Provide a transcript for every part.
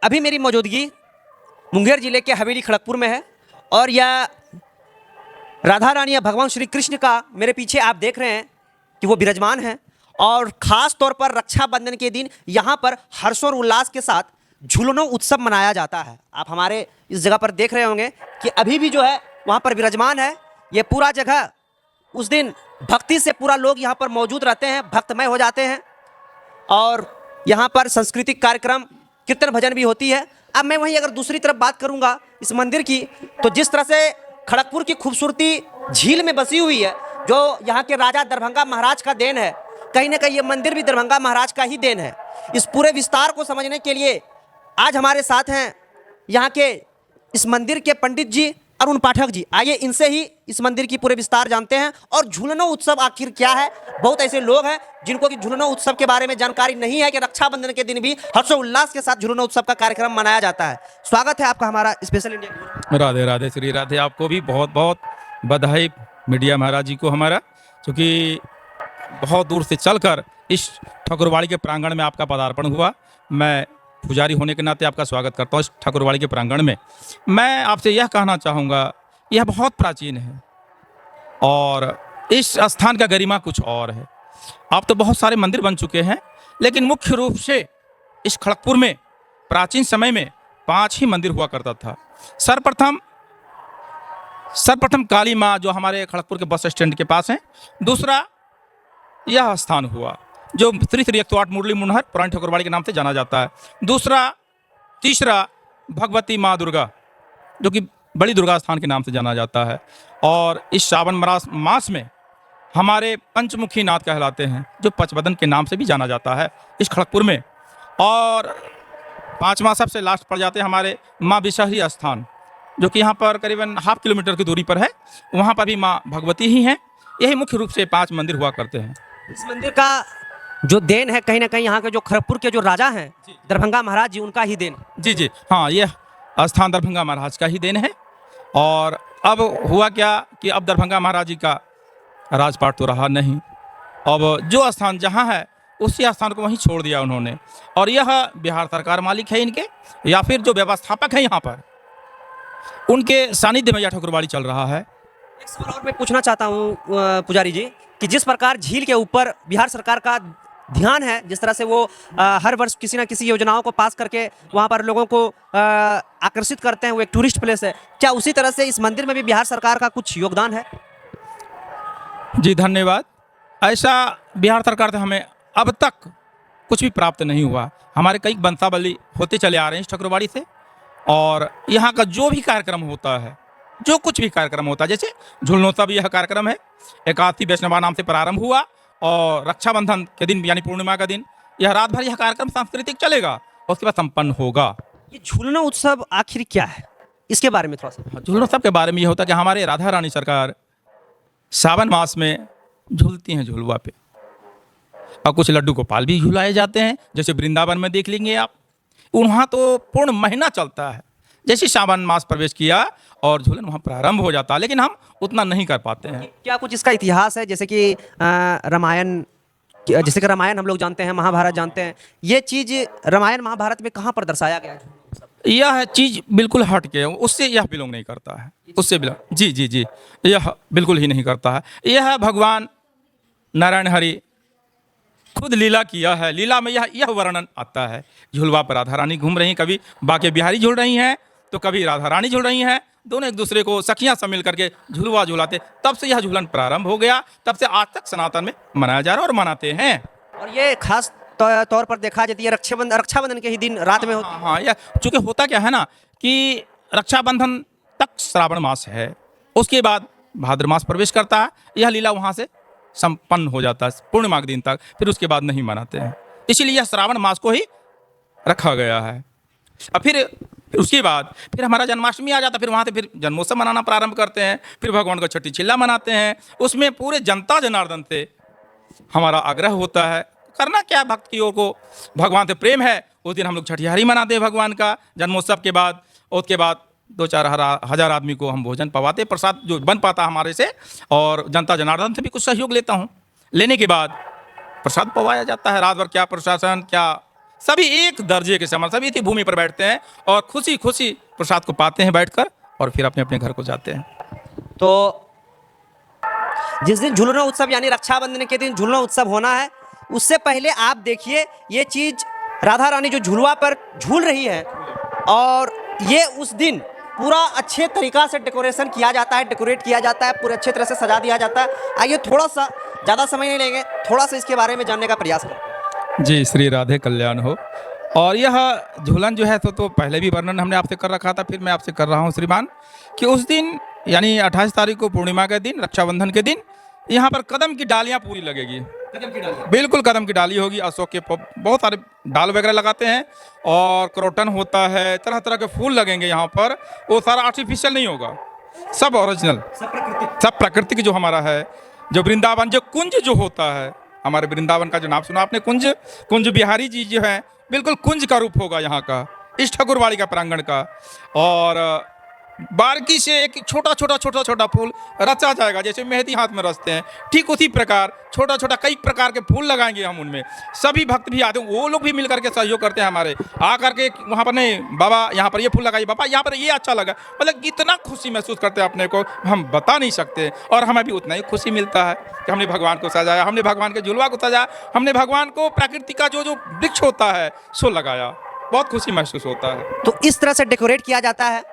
अभी मेरी मौजूदगी मुंगेर जिले के हवेली खड़गपुर में है और यह राधा रानी या भगवान श्री कृष्ण का मेरे पीछे आप देख रहे हैं कि वो विराजमान है। और ख़ास तौर पर रक्षाबंधन के दिन यहाँ पर हर्ष और उल्लास के साथ झूलनों उत्सव मनाया जाता है। आप हमारे इस जगह पर देख रहे होंगे कि अभी भी जो है वहाँ पर विराजमान है। ये पूरा जगह उस दिन भक्ति से पूरा लोग यहाँ पर मौजूद रहते हैं, भक्तमय हो जाते हैं और यहाँ पर सांस्कृतिक कार्यक्रम कीर्तन भजन भी होती है। अब मैं वहीं अगर दूसरी तरफ बात करूँगा इस मंदिर की, तो जिस तरह से खड़गपुर की खूबसूरती झील में बसी हुई है, जो यहाँ के राजा दरभंगा महाराज का देन है, कहीं ना कहीं ये मंदिर भी दरभंगा महाराज का ही देन है। इस पूरे विस्तार को समझने के लिए आज हमारे साथ हैं यहाँ के इस मंदिर के पंडित जी अरुण पाठक जी। आइए इनसे ही इस मंदिर की पूरे विस्तार जानते हैं और झूलनों उत्सव आखिर क्या है। बहुत ऐसे लोग हैं जिनको कि झूलनों उत्सव के बारे में जानकारी नहीं है कि रक्षाबंधन के दिन भी हर्षोल्लास के साथ झूलनों उत्सव का कार्यक्रम मनाया जाता है। स्वागत है आपका हमारा स्पेशल इंडिया। राधे राधे श्री राधे। आपको भी बहुत बहुत बधाई मीडिया महाराज जी को हमारा, क्योंकि बहुत दूर से चलकर इस ठाकुरवाड़ी के प्रांगण में आपका पदार्पण हुआ। मैं पुजारी होने के नाते आपका स्वागत करता हूँ इस ठाकुरवाड़ी के प्रांगण में। मैं आपसे यह कहना चाहूँगा, यह बहुत प्राचीन है और इस स्थान का गरिमा कुछ और है। अब तो बहुत सारे मंदिर बन चुके हैं, लेकिन मुख्य रूप से इस खड़गपुर में प्राचीन समय में 5 ही मंदिर हुआ करता था। सर्वप्रथम काली माँ जो हमारे खड़गपुर के बस स्टैंड के पास है। दूसरा यह स्थान हुआ जो श्री श्री 108 मुरली मुनहर पुरानी ठाकुरवाड़ी के नाम से जाना जाता है। तीसरा भगवती माँ दुर्गा जो कि बड़ी दुर्गा स्थान के नाम से जाना जाता है। और इस सावन मास में हमारे पंचमुखी नाथ कहलाते हैं, जो पचबदन के नाम से भी जाना जाता है इस खड़गपुर में। और 5वां सबसे लास्ट पड़ जाते हैं हमारे माँ बिसहरी स्थान, जो कि यहाँ पर करीबन ½ किलोमीटर की दूरी पर है। वहाँ पर भी माँ भगवती ही हैं। यही मुख्य रूप से 5 मंदिर हुआ करते हैं। इस मंदिर का जो देन है कहीं ना कहीं यहाँ के जो खड़गपुर के जो राजा हैं दरभंगा महाराज जी, उनका ही देन। जी, हाँ, यह स्थान दरभंगा महाराज का ही देन है। और अब हुआ क्या कि अब दरभंगा महाराज जी का राजपाट तो रहा नहीं। अब जो स्थान जहाँ है उसी स्थान को वहीं छोड़ दिया उन्होंने। और यह बिहार सरकार मालिक है इनके, या फिर जो व्यवस्थापक है यहाँ पर, उनके सानिध्य में यह ठाकुरवाड़ी चल रहा है। एक सवाल और मैं पूछना चाहता हूँ पुजारी जी कि जिस प्रकार झील के ऊपर बिहार सरकार का ध्यान है, जिस तरह से वो हर वर्ष किसी न किसी योजनाओं को पास करके वहाँ पर लोगों को आकर्षित करते हैं, वो एक टूरिस्ट प्लेस है, क्या उसी तरह से इस मंदिर में भी बिहार सरकार का कुछ योगदान है? जी धन्यवाद। ऐसा बिहार सरकार से हमें अब तक कुछ भी प्राप्त नहीं हुआ। हमारे कई वंशावली होते चले आ रहे हैं इस ठाकुरवाड़ी से। और यहाँ का जो भी कार्यक्रम होता है, जो कुछ भी कार्यक्रम होता है, जैसे झूलनोत्सव यह कार्यक्रम है, एकादशी वैष्णवा नाम से प्रारंभ हुआ और रक्षाबंधन के दिन यानी पूर्णिमा का दिन यह रात भर यह कार्यक्रम सांस्कृतिक चलेगा और उसके बाद संपन्न होगा। ये झूलनों उत्सव आखिर क्या है, इसके बारे में थोड़ा सा। झूलनोत्सव के बारे में यह होता है कि हमारे राधा रानी सरकार सावन मास में झूलती हैं झूलवा पे, और कुछ लड्डू गोपाल भी झुलाए जाते हैं। जैसे वृंदावन में देख लेंगे आप, वहाँ तो पूर्ण महीना चलता है। जैसे सावन मास प्रवेश किया और झूलन वहाँ प्रारंभ हो जाता है, लेकिन हम उतना नहीं कर पाते हैं। क्या कुछ इसका इतिहास है, जैसे कि रामायण, जैसे कि रामायण हम लोग जानते हैं, महाभारत जानते हैं, ये चीज़ रामायण महाभारत में कहाँ पर दर्शाया गया है? यह चीज़ बिल्कुल हट के उससे यह बिलोंग नहीं करता है, उससे बिलोंग जी, यह बिल्कुल ही नहीं करता है। यह भगवान नारायण हरि खुद लीला किया है। लीला में यह वर्णन आता है। झूलवा पर राधा रानी घूम रही हैं, कभी बाके बिहारी झूल रही हैं तो कभी राधा रानी झूल रही हैं। दोनों एक दूसरे को सखियां सब मिल करके झूलवा झूलाते, तब से यह झूलन प्रारंभ हो गया। तब से आज तक सनातन में मनाया जा रहा है और मनाते हैं। और ये खास तौर पर देखा जाती है रक्षाबंधन के ही दिन रात में होती है। हाँ, यह चूँकि होता क्या है ना कि रक्षाबंधन तक श्रावण मास है, उसके बाद भाद्र मास प्रवेश करता है। यह लीला वहाँ से संपन्न हो जाता है पूर्णिमा के दिन तक, फिर उसके बाद नहीं मनाते हैं। इसीलिए यह श्रावण मास को ही रखा गया है। और फिर उसके बाद फिर हमारा जन्माष्टमी आ जाता है। फिर वहाँ से फिर जन्मोत्सव मनाना प्रारंभ करते हैं। फिर भगवान का छठी चिल्ला मनाते हैं। उसमें पूरे जनता जनार्दन से हमारा आग्रह होता है, करना क्या, भक्त की ओर को भगवान से प्रेम है। उस दिन हम लोग छठिहारी मनाते हैं भगवान का जन्मोत्सव के बाद। उसके बाद 2-4 हज़ार आदमी को हम भोजन पवाते, प्रसाद जो बन पाता हमारे से, और जनता जनार्दन से भी कुछ सहयोग लेता हूँ। लेने के बाद प्रसाद पवाया जाता है। रात भर क्या प्रशासन, क्या सभी एक दर्जे के समान, सभी इसी भूमि पर बैठते हैं और खुशी खुशी प्रसाद को पाते हैं बैठकर और फिर अपने अपने घर को जाते हैं। तो जिस दिन झुलना उत्सव यानी रक्षाबंधन के दिन झुलना उत्सव होना है, उससे पहले आप देखिए ये चीज राधा रानी जो झुलवा पर झूल रही है, और ये उस दिन पूरा अच्छे तरीका से डेकोरेशन किया जाता है, डेकोरेट किया जाता है, पूरे अच्छे तरह से सजा दिया जाता है। आइए थोड़ा सा, ज़्यादा समय नहीं लेंगे, थोड़ा सा इसके बारे में जानने का प्रयास करें। जी, श्री राधे कल्याण हो। और यह झूलन जो है तो पहले भी वर्णन हमने आपसे कर रखा था, फिर मैं आपसे कर रहा हूँ श्रीमान, कि उस दिन यानी 28 तारीख को पूर्णिमा के दिन, रक्षाबंधन के दिन, यहाँ पर कदम की डालियाँ पूरी लगेगी। बिल्कुल कदम की डाली होगी, अशोक के बहुत सारे डाल वगैरह लगाते हैं और क्रोटन होता है, तरह तरह के फूल लगेंगे यहाँ पर। वो सारा आर्टिफिशियल नहीं होगा, सब ओरिजिनल, सब प्राकृतिक जो हमारा है। जो वृंदावन, जो कुंज जो होता है, हमारे वृंदावन का जो नाम सुना आपने, कुंज बिहारी जी जो है, बिल्कुल कुंज का रूप होगा यहाँ का, इस ठाकुरवाड़ी का प्रांगण का। और बारीकी से एक छोटा छोटा फूल रचा जाएगा, जैसे मेहंदी हाथ में रचते हैं, ठीक उसी प्रकार छोटा छोटा कई प्रकार के फूल लगाएंगे हम उनमें। सभी भक्त भी आते हैं, वो लोग भी मिलकर के सहयोग करते हैं हमारे, आ करके वहाँ पर, नहीं बाबा यहाँ पर ये फूल लगाइए, बाबा यहाँ पर ये अच्छा लगा, मतलब इतना खुशी महसूस करते हैं अपने को, हम बता नहीं सकते। और हमें भी उतना ही खुशी मिलता है कि हमने भगवान को सजाया, हमने भगवान के झुलवा को सजाया, हमने भगवान को प्रकृति का जो वृक्ष होता है सो लगाया, बहुत खुशी महसूस होता है। तो इस तरह से डेकोरेट किया जाता है।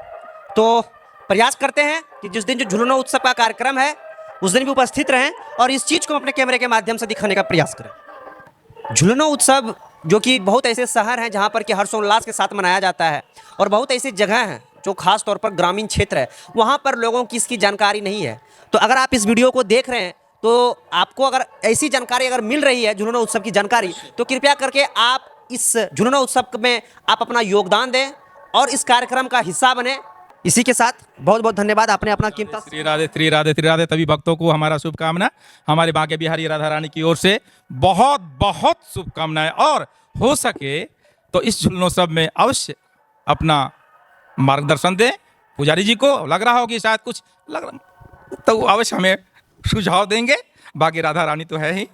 तो प्रयास करते हैं कि जिस दिन जो झुलना उत्सव का कार्यक्रम है उस दिन भी उपस्थित रहें और इस चीज़ को अपने कैमरे के माध्यम से दिखाने का प्रयास करें। झुलना उत्सव जो कि बहुत ऐसे शहर हैं जहां पर कि हर्षोल्लास के साथ मनाया जाता है, और बहुत ऐसी जगह हैं जो खास तौर पर ग्रामीण क्षेत्र है, वहां पर लोगों की इसकी जानकारी नहीं है। तो अगर आप इस वीडियो को देख रहे हैं तो आपको अगर ऐसी जानकारी अगर मिल रही है, झुलना उत्सव की जानकारी, तो कृपया करके आप इस झुलना उत्सव में आप अपना योगदान दें और इस कार्यक्रम का हिस्सा बने। इसी के साथ बहुत बहुत धन्यवाद, आपने अपना कीमती। श्री राधे श्री राधे श्री राधे। तभी भक्तों को हमारा शुभकामना, हमारे बांके बिहारी राधा रानी की ओर से बहुत बहुत शुभकामनाएं, और हो सके तो इस झुलनोत्सव में अवश्य अपना मार्गदर्शन दें। पुजारी जी को लग रहा हो कि शायद कुछ लग रहा, तो अवश्य हमें सुझाव देंगे। बाकी राधा रानी तो है ही,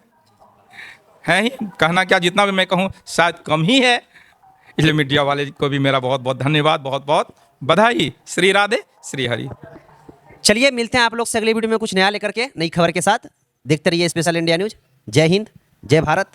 कहना क्या, जितना भी मैं कहूँ शायद कम ही है। इसलिए मीडिया वाले को भी मेरा बहुत बहुत धन्यवाद, बहुत बहुत बधाई। श्री राधे श्री हरि। चलिए मिलते हैं आप लोग से अगले वीडियो में कुछ नया लेकर के, नई खबर के साथ। देखते रहिए स्पेशल इंडिया न्यूज। जय हिंद, जय भारत।